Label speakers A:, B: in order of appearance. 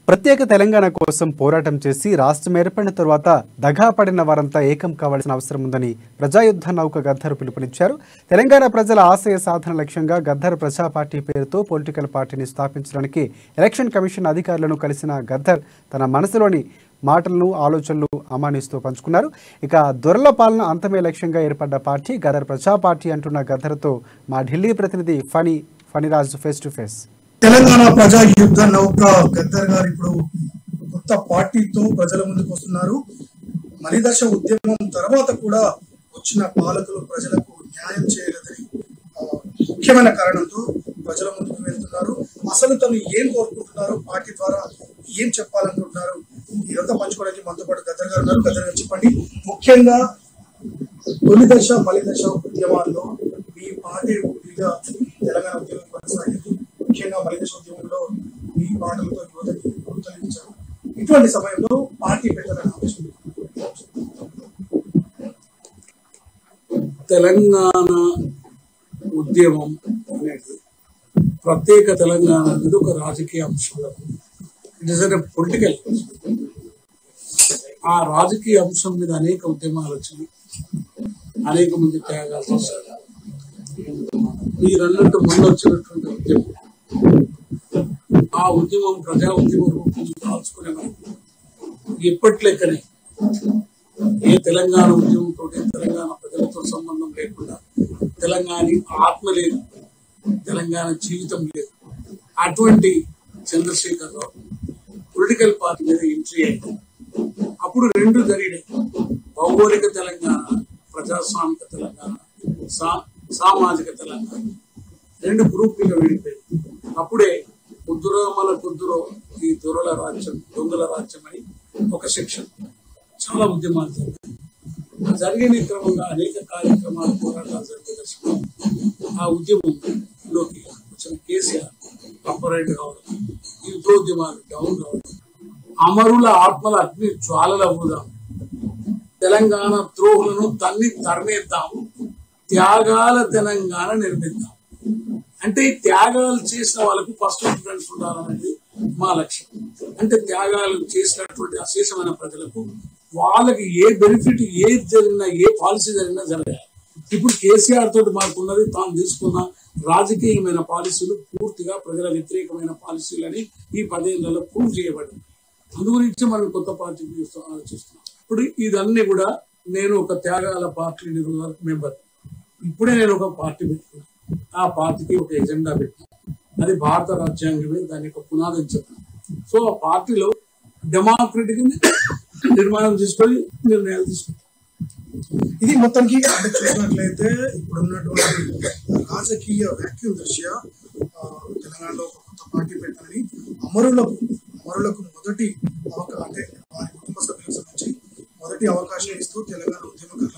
A: ప్రత్యేక తెలంగాణ కోసం పోరాటం చేసి రాష్ట్రం ఏర్పడిన తరువాత దగా పడిన వారంతా ఏకం కావాల్సిన అవసరం ఉందని ప్రజాయుద్ధ నౌక గద్దర్ పిలుపునిచ్చారు. తెలంగాణ ప్రజల ఆశయ సాధన లక్ష్యంగా గద్దర్ ప్రజా పార్టీ పేరుతో పొలిటికల్ పార్టీని స్థాపించడానికి ఎలక్షన్ కమిషన్ అధికారులను కలిసిన గద్దర్ తన మనసులోని మాటలను ఆలోచనలు అమానిస్తూ పంచుకున్నారు. ఇక దొరల పాలన అంతమే లక్ష్యంగా ఏర్పడ్డ పార్టీ గద్దర్ ప్రజా పార్టీ అంటున్న గద్దర్తో మా ఢిల్లీ ప్రతినిధి Phaniraj face to face.
B: Telangana ప్రజా యుద్ధ నౌక గద్దర్ గారు ఇప్పుడు కొత్త పార్టీతో ప్రజల ముందుకు వస్తున్నారు. మలిదశ ఉద్యమం తర్వాత కూడా వచ్చిన పాలకులు ప్రజలకు న్యాయం చేయలేదని ముఖ్యమైన కారణంతో ప్రజల ముందుకు వెళ్తున్నారు. అసలు తను ఏం కోరుకుంటున్నారు, పార్టీ ద్వారా ఏం చెప్పాలనుకుంటున్నారు, ఇదంతా పంచుకోవడానికి మనతో పాటు గద్దర్ గారు ఉన్నారు. గద్దర్ గారు చెప్పండి, ముఖ్యంగా తొలి దశ మలిదశ ఉద్యమాల్లో మీ పార్టీ తెలంగాణ ఉద్యమం కొనసాగింది. ముఖ్యంగా మలిదశ ఉద్యమంలో ఈ పాటలతో యువతకి ప్రోత్సహించారు. ఇటువంటి సమయంలో పార్టీ పెట్టాలని ఆలోచన.
C: తెలంగాణ ఉద్యమం అనేది ప్రత్యేక తెలంగాణ అనేది ఒక రాజకీయ అంశం. It is a political. ఆ రాజకీయ అంశం మీద అనేక ఉద్యమాలు వచ్చినాయి, అనేక మంది త్యాగాలు చేశారు. మీరన్నట్టు మొన్న వచ్చినటువంటి ఉద్యమం, ఆ ఉద్యమం ప్రజా ఉద్యమం రూపం దాల్చుకునే ఎప్పటి లెక్కనే ఏ తెలంగాణ ఉద్యమంతో తెలంగాణ ప్రజలతో సంబంధం లేకుండా తెలంగాణ ఆత్మ లేదు, తెలంగాణ జీవితం లేదు. అటువంటి చంద్రశేఖరరావు పొలిటికల్ పార్టీ మీద ఎంట్రీ అయింది. అప్పుడు రెండు జరిగినాయి: భౌగోళిక తెలంగాణ, ప్రజాస్వామిక తెలంగాణ, సామాజిక తెలంగాణ. రెండు గ్రూపులుగా విడిపోయింది. అప్పుడే కుద్దురో ఈ దొరల రాజ్యం, దొంగల రాజ్యం అని ఒక సెక్షన్. చాలా ఉద్యమాలు జరిగిన క్రమంగా అనేక కార్యక్రమాలు, పోరాటాలు జరిగే దశలో ఆ ఉద్యమంలోకి వచ్చిన కేసీఆర్ అపరేట్ కావడం, ఈ ఉద్యమాలు డౌన్ కావడం, అమరుల ఆత్మల అగ్ని జ్వాలల అవుదాం, తెలంగాణ ద్రోహులను తరిమేద్దాం, త్యాగాల తెలంగాణ నిర్మిద్దాం. అంటే త్యాగాలు చేసిన వాళ్ళకు ఫస్ట్ ప్రిఫరెన్స్ ఉండాలనేది మా లక్ష్యం. అంటే త్యాగాలు చేసినటువంటి అశేషమైన ప్రజలకు వాళ్ళకి ఏ బెనిఫిట్ ఏది జరిగినా, ఏ పాలసీ జరిగినా జరగాలి. ఇప్పుడు కేసీఆర్ తోటి మాకున్నది తాను తీసుకున్న రాజకీయమైన పాలసీలు పూర్తిగా ప్రజల వ్యతిరేకమైన పాలసీలని ఈ 10 ఏళ్లలో ప్రూవ్ చేయబడింది. అందు గురించి మనం కొత్త పార్టీ ఆలోచిస్తున్నాం. ఇప్పుడు ఇదన్నీ కూడా నేను ఒక త్యాగాల పార్టీ మెంబర్. ఇప్పుడే నేను ఒక పార్టీ పెట్టుకున్నాను. ఆ పార్టీకి ఒక ఎజెండా పెట్టాను. అది భారత రాజ్యాంగమే దాని యొక్క పునాది చెప్పాను. సో ఆ పార్టీలో డెమోక్రటిక్ నిర్మాణం చేసుకొని నిర్ణయాలు తీసుకుంటాం.
B: ఇది మొత్తానికి అంటే చూసినట్లయితే ఇప్పుడున్నటువంటి రాజకీయ వ్యాక్యూమ్ దృష్ట్యా తెలంగాణలో ఒక కొత్త పార్టీ పెట్టాలని, అమరులకు మొదటి అవకాశం, అంటే వారి కుటుంబ సభ్యులకు సంబంధించి మొదటి అవకాశం ఇస్తూ తెలంగాణ ఉద్యమకారులకు